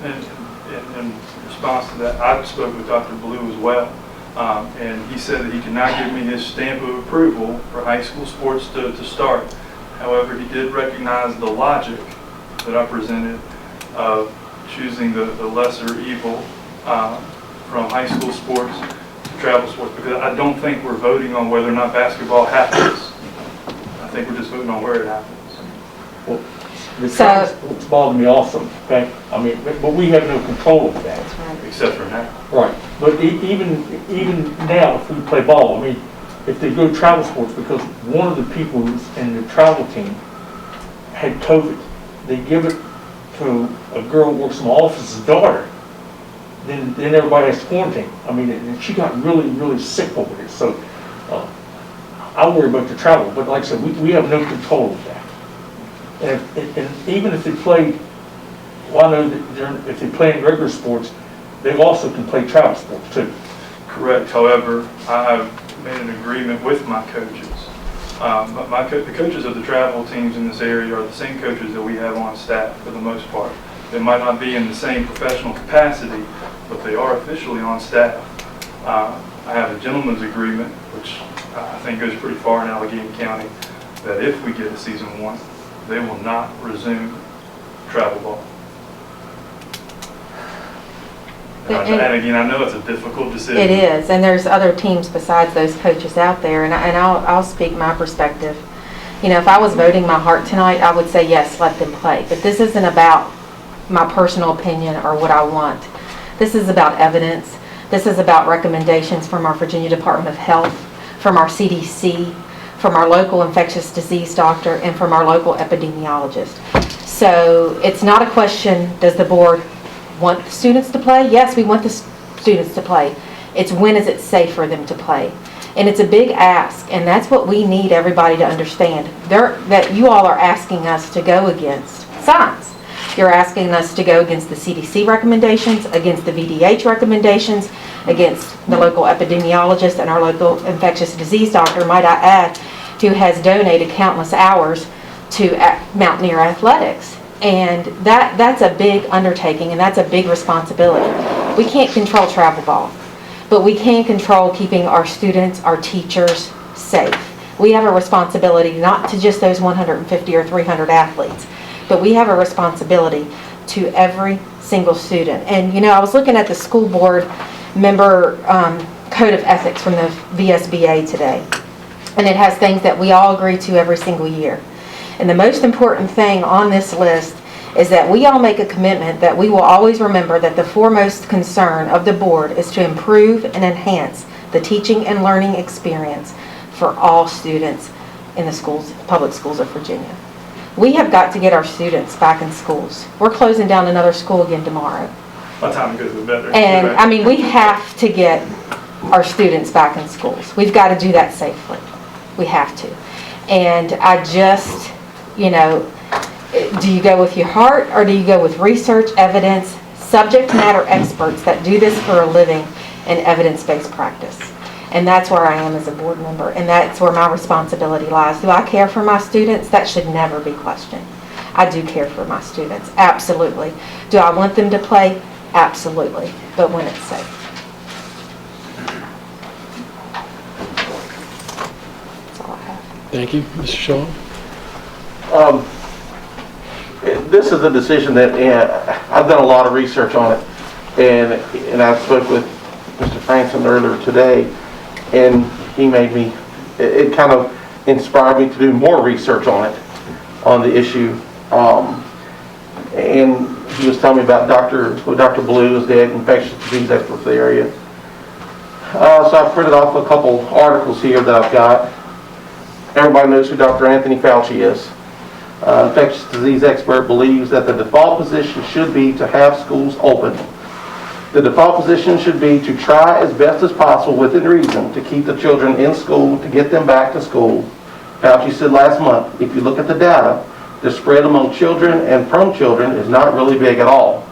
in response to that, I spoke with Dr. Blue as well, and he said that he could not give me his stamp of approval for high school sports to start. However, he did recognize the logic that I presented of choosing the lesser evil from high school sports to travel sports, because I don't think we're voting on whether or not basketball happens. I think we're just voting on where it happens. Well, the travel sports bother me also, okay? I mean, but we have no control of that. That's right. Except for now. Right, but even now, if we play ball, I mean, if they go to travel sports, because one of the people who's in the travel team had COVID, they give it to a girl who works in my office's daughter, then everybody has to quarantine. I mean, and she got really, really sick over this, so I worry about the travel, but like I said, we have no control of that. And even if they play, well, I know that if they play in regular sports, they also can play travel sports too. Correct. However, I've made an agreement with my coaches. The coaches of the travel teams in this area are the same coaches that we have on staff for the most part. They might not be in the same professional capacity, but they are officially on staff. I have a gentleman's agreement, which I think goes pretty far in Alleghany County, that if we get a season 1, they will not resume travel ball. And again, I know it's a difficult decision. It is, and there's other teams besides those coaches out there, and I'll speak my perspective. You know, if I was voting my heart tonight, I would say yes, let them play. But this isn't about my personal opinion or what I want. This is about evidence. This is about recommendations from our Virginia Department of Health, from our CDC, from our local infectious disease doctor, and from our local epidemiologist. So it's not a question, does the board want the students to play? Yes, we want the students to play. It's when is it safe for them to play? And it's a big ask, and that's what we need everybody to understand. That you all are asking us to go against science. You're asking us to go against the CDC recommendations, against the VDH recommendations, against the local epidemiologist and our local infectious disease doctor, might I add, who has donated countless hours to Mountaineer Athletics. And that's a big undertaking, and that's a big responsibility. We can't control travel ball, but we can control keeping our students, our teachers safe. We have a responsibility not to just those 150 or 300 athletes, but we have a responsibility to every single student. And you know, I was looking at the school board member code of ethics from the VSBA today, and it has things that we all agree to every single year. And the most important thing on this list is that we all make a commitment that we will always remember that the foremost concern of the board is to improve and enhance the teaching and learning experience for all students in the schools, public schools of Virginia. We have got to get our students back in schools. We're closing down another school again tomorrow. By the time it goes, the better. And I mean, we have to get our students back in schools. We've got to do that safely. We have to. And I just, you know, do you go with your heart or do you go with research, evidence, subject matter experts that do this for a living, and evidence-based practice? And that's where I am as a board member, and that's where my responsibility lies. Do I care for my students? That should never be questioned. I do care for my students, absolutely. Do I want them to play? Absolutely, but when it's safe. That's all I have. Thank you. Mr. Shaw? This is a decision that I've done a lot of research on it, and I spoke with Mr. Franson earlier today, and he made me, it kind of inspired me to do more research on it, on the issue. And he was telling me about Dr. Blue is the infectious disease expert for the area. So I printed off a couple articles here that I've got. Everybody knows who Dr. Anthony Fauci is. Infectious disease expert believes that the default position should be to have schools open. The default position should be to try as best as possible within reason to keep the children in school, to get them back to school. Fauci said last month, if you look at the data, the spread among children and from children is not really big at all.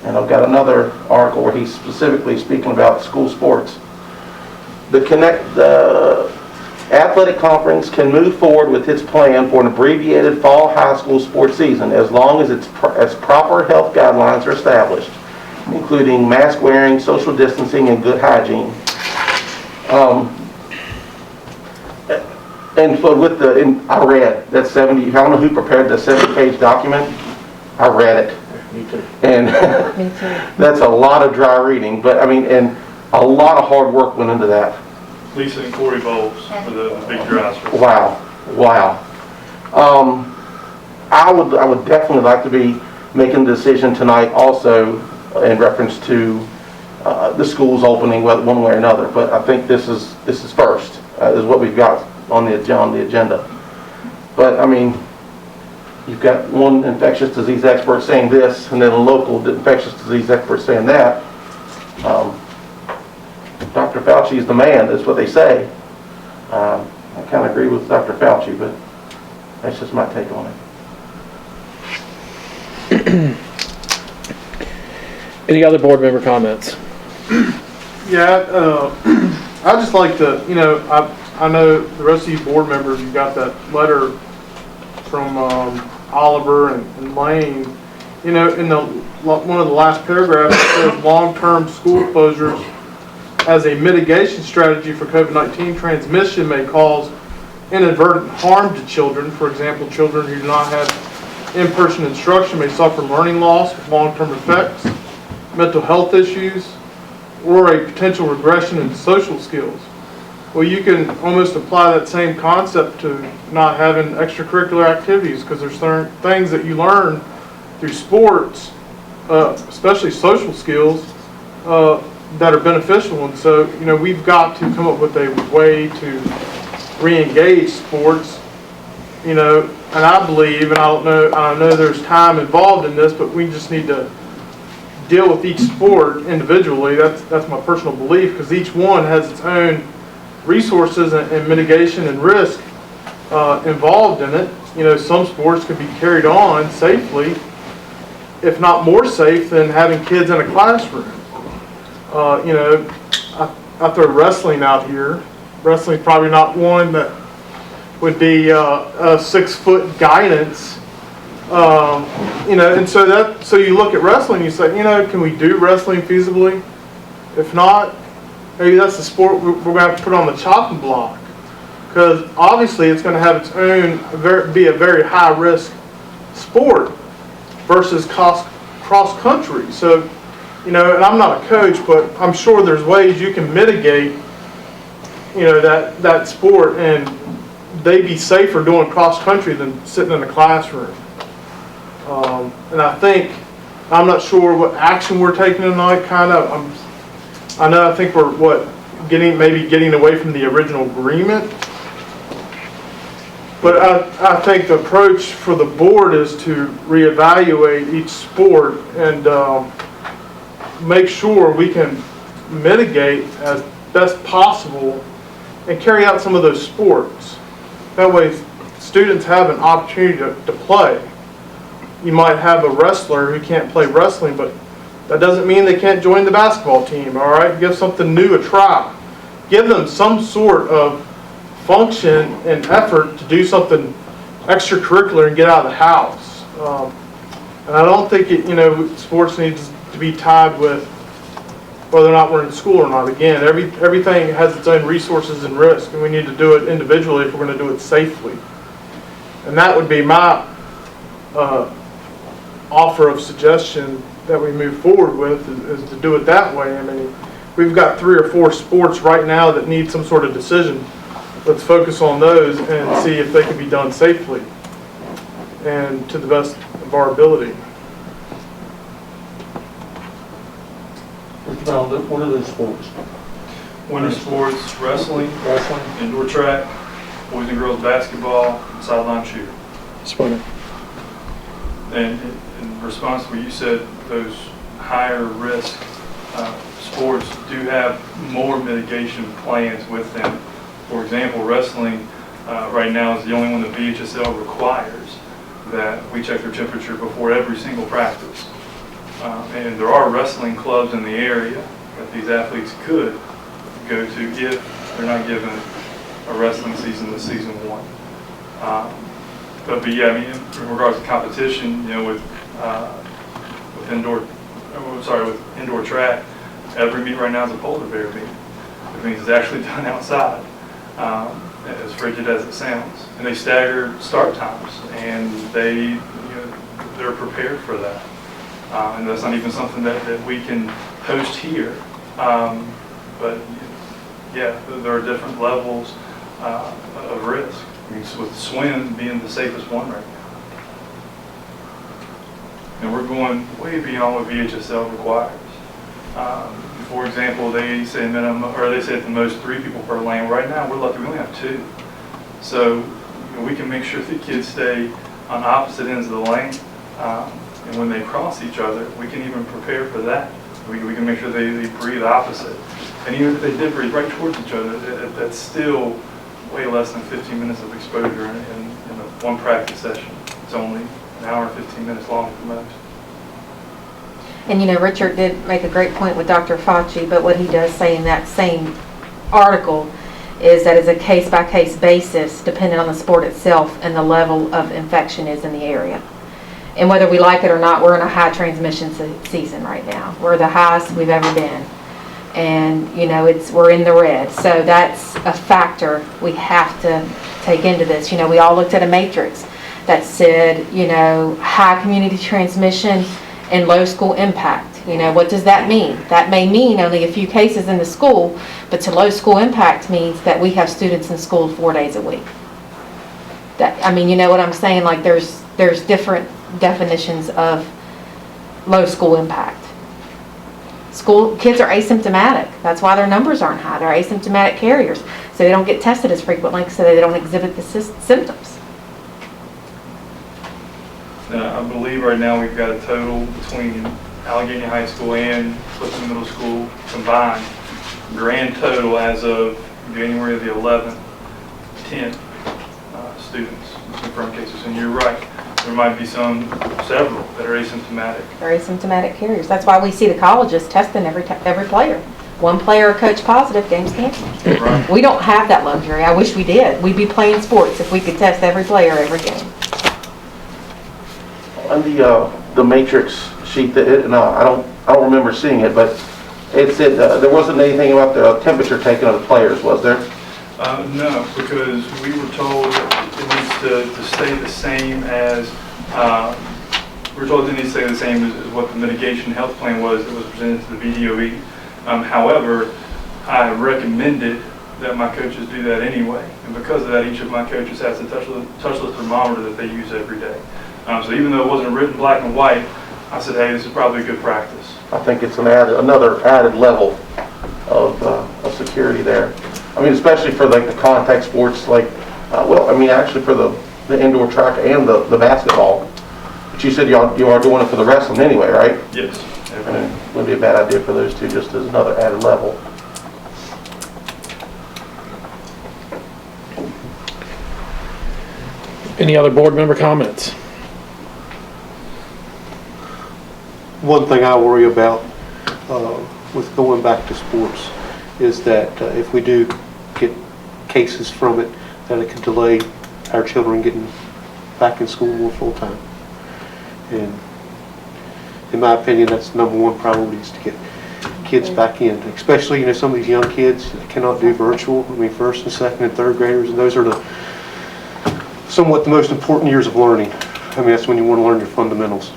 And I've got another article where he's specifically speaking about school sports. Athletic Conference can move forward with its plan for an abbreviated fall high school sports season as long as as proper health guidelines are established, including mask wearing, social distancing, and good hygiene. And so I read that 70, I don't know who prepared the 70-page document. I read it. Me too. And Me too. that's a lot of dry reading, but I mean, and a lot of hard work went into that. Lisa and Corey Bowles for the big drives. Wow, wow. I would definitely like to be making the decision tonight also in reference to the schools opening one way or another, but I think this is first, is what we've got on the agenda. But I mean, you've got one infectious disease expert saying this, and then a local infectious disease expert saying that. Dr. Fauci is the man, that's what they say. I kind of agree with Dr. Fauci, but that's just my take on it. Any other board member comments? Yeah, I'd just like to, I know the rest of you board members, you got that letter from Oliver and Lane. In one of the last paragraphs, it says long-term school closures as a mitigation strategy for COVID-19 transmission may cause inadvertent harm to children. For example, children who do not have in-person instruction may suffer learning loss with long-term effects, mental health issues, or a potential regression in social skills. Well, you can almost apply that same concept to not having extracurricular activities, because there's certain things that you learn through sports, especially social skills, that are beneficial. And so, we've got to come up with a way to re-engage sports, and I believe, and I know there's time involved in this, but we just need to deal with each sport individually. That's my personal belief, because each one has its own resources and mitigation and risk involved in it. Some sports could be carried on safely, if not more safe than having kids in a classroom. I throw wrestling out here. Wrestling's probably not one that would be a 6-foot guidance. And so you look at wrestling, you say, can we do wrestling feasibly? If not, maybe that's the sport we're going to have to put on the chopping block, because obviously it's going to have its own, be a very high risk sport versus cross country. So, and I'm not a coach, but I'm sure there's ways you can mitigate, that sport, and they be safer doing cross country than sitting in a classroom. And I'm not sure what action we're taking tonight. I think we're getting away from the original agreement. But I think the approach for the board is to reevaluate each sport and make sure we can mitigate as best possible and carry out some of those sports. That way students have an opportunity to play. You might have a wrestler who can't play wrestling, but that doesn't mean they can't join the basketball team, all right? Give something new a try. Give them some sort of function and effort to do something extracurricular and get out of the house. And I don't think sports needs to be tied with whether or not we're in school or not. Again, everything has its own resources and risk, and we need to do it individually if we're going to do it safely. And that would be my offer of suggestion that we move forward with, is to do it that way. I mean, we've got 3 or 4 sports right now that need some sort of decision. Let's focus on those and see if they can be done safely and to the best of our ability. What are those sports? Winter sports, wrestling, indoor track, boys and girls basketball, and sideline shooting. Spooner. And in response to what you said, those higher risk sports do have more mitigation plans with them. For example, wrestling right now is the only one that VHSL requires that we check their temperature before every single practice. And there are wrestling clubs in the area that these athletes could go to if they're not given a wrestling season to season 1. But yeah, I mean, in regards to competition, you know, with indoor track, every meet right now is a polar bear meet. It means it's actually done outside, as frigid as it sounds. And they stagger start times, and they're prepared for that. And that's not even something that we can post here. But yeah, there are different levels of risk. I mean, with swim being the safest one right now. And we're going way beyond what VHSL requires. For example, they say at the most 3 people per lane. Right now, we're lucky we only have 2. So we can make sure the kids stay on opposite ends of the lane. And when they cross each other, we can even prepare for that. We can make sure they breathe opposite. And even if they did breathe right towards each other, that's still way less than 15 minutes of exposure in one practice session. It's only an hour and 15 minutes long at the most. And you know, Richard did make a great point with Dr. Fauci, but what he does say in that same article is that it's a case-by-case basis, depending on the sport itself and the level of infection is in the area. And whether we like it or not, we're in a high transmission season right now. We're the highest we've ever been. And you know, we're in the red. So that's a factor we have to take into this. You know, we all looked at a matrix that said, you know, high community transmission and low school impact. You know, what does that mean? That may mean only a few cases in the school, but to low school impact means that we have students in school 4 days a week. I mean, you know what I'm saying? Like there's different definitions of low school impact. School kids are asymptomatic. That's why their numbers aren't high. They're asymptomatic carriers, so they don't get tested as frequently, so they don't exhibit the symptoms. I believe right now we've got a total between Alleghany High School and Clifton Middle School combined, grand total as of January the 11th, 10 students with confirmed cases. And you're right, there might be several that are asymptomatic. They're asymptomatic carriers. That's why we see the colleges testing every player. One player or coach positive, game's canceled. Right. We don't have that luxury. I wish we did. We'd be playing sports if we could test every player every game. On the matrix sheet, I don't remember seeing it, but it said there wasn't anything about the temperature taken of the players, was there? No, because we were told it needs to stay the same as, we were told it needs to stay the same as what the mitigation health plan was that was presented to the BDOE. However, I recommended that my coaches do that anyway. And because of that, each of my coaches has a touchless thermometer that they use every day. So even though it wasn't written black and white, I said, hey, this is probably a good practice. I think it's another added level of security there. I mean, especially for like the contact sports, like, actually for the indoor track and the basketball. But you said you are doing it for the wrestling anyway, right? Yes. And it wouldn't be a bad idea for those two, just as another added level. Any other board member comments? One thing I worry about with going back to sports is that if we do get cases from it, that it could delay our children getting back in school more full time. And in my opinion, that's the number one priority, is to get kids back in, especially some of these young kids that cannot do virtual. I mean, first and second and third graders, and those are somewhat the most important years of learning. I mean, that's when you want to learn your fundamentals.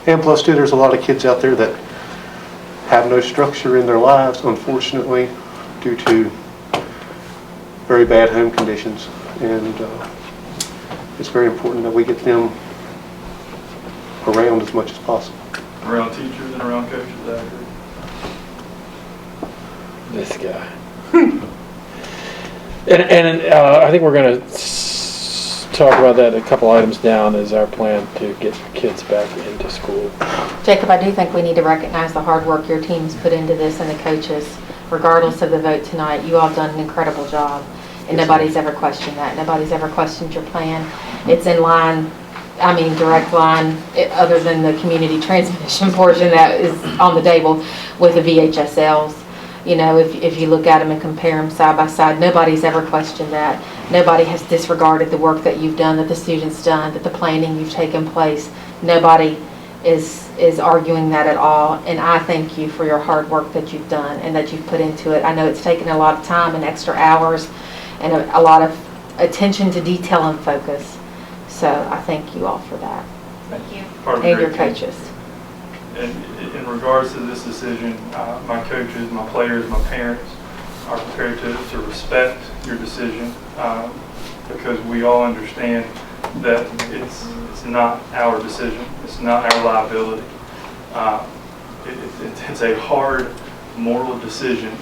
And plus, too, there's a lot of kids out there that have no structure in their lives, unfortunately, due to very bad home conditions. And it's very important that we get them around as much as possible. Around teachers and around coaches, I agree. This guy. And I think we're going to talk about that a couple items down as our plan to get kids back into school. Jacob, I do think we need to recognize the hard work your team's put into this and the coaches. Regardless of the vote tonight, you all have done an incredible job. And nobody's ever questioned that. Nobody's ever questioned your plan. It's in line, direct line, other than the community transmission portion that is on the table with the VHSLs. You know, if you look at them and compare them side by side, nobody's ever questioned that. Nobody has disregarded the work that you've done, that the students done, that the planning you've taken place. Nobody is arguing that at all. And I thank you for your hard work that you've done and that you've put into it. I know it's taken a lot of time and extra hours and a lot of attention to detail and focus. So I thank you all for that. Thank you. Part of a And your great team. coaches. In regards to this decision, my coaches, my players, my parents are prepared to respect your decision because we all understand that it's not our decision. It's not our liability. It's a hard moral decision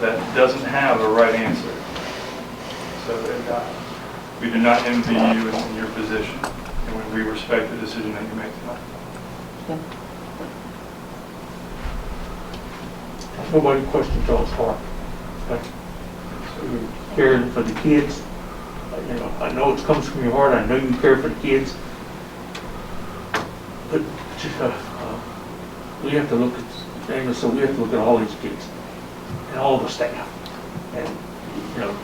that doesn't have a right answer. So we do not envy you in your position, and we respect the decision that you make tonight. Nobody questioned Joel's heart. Okay? So you're caring for the kids. You know, I know it comes from your heart. I know you care for the kids. But we have to look at, so we have to look at all these kids and all the staff. And, you know,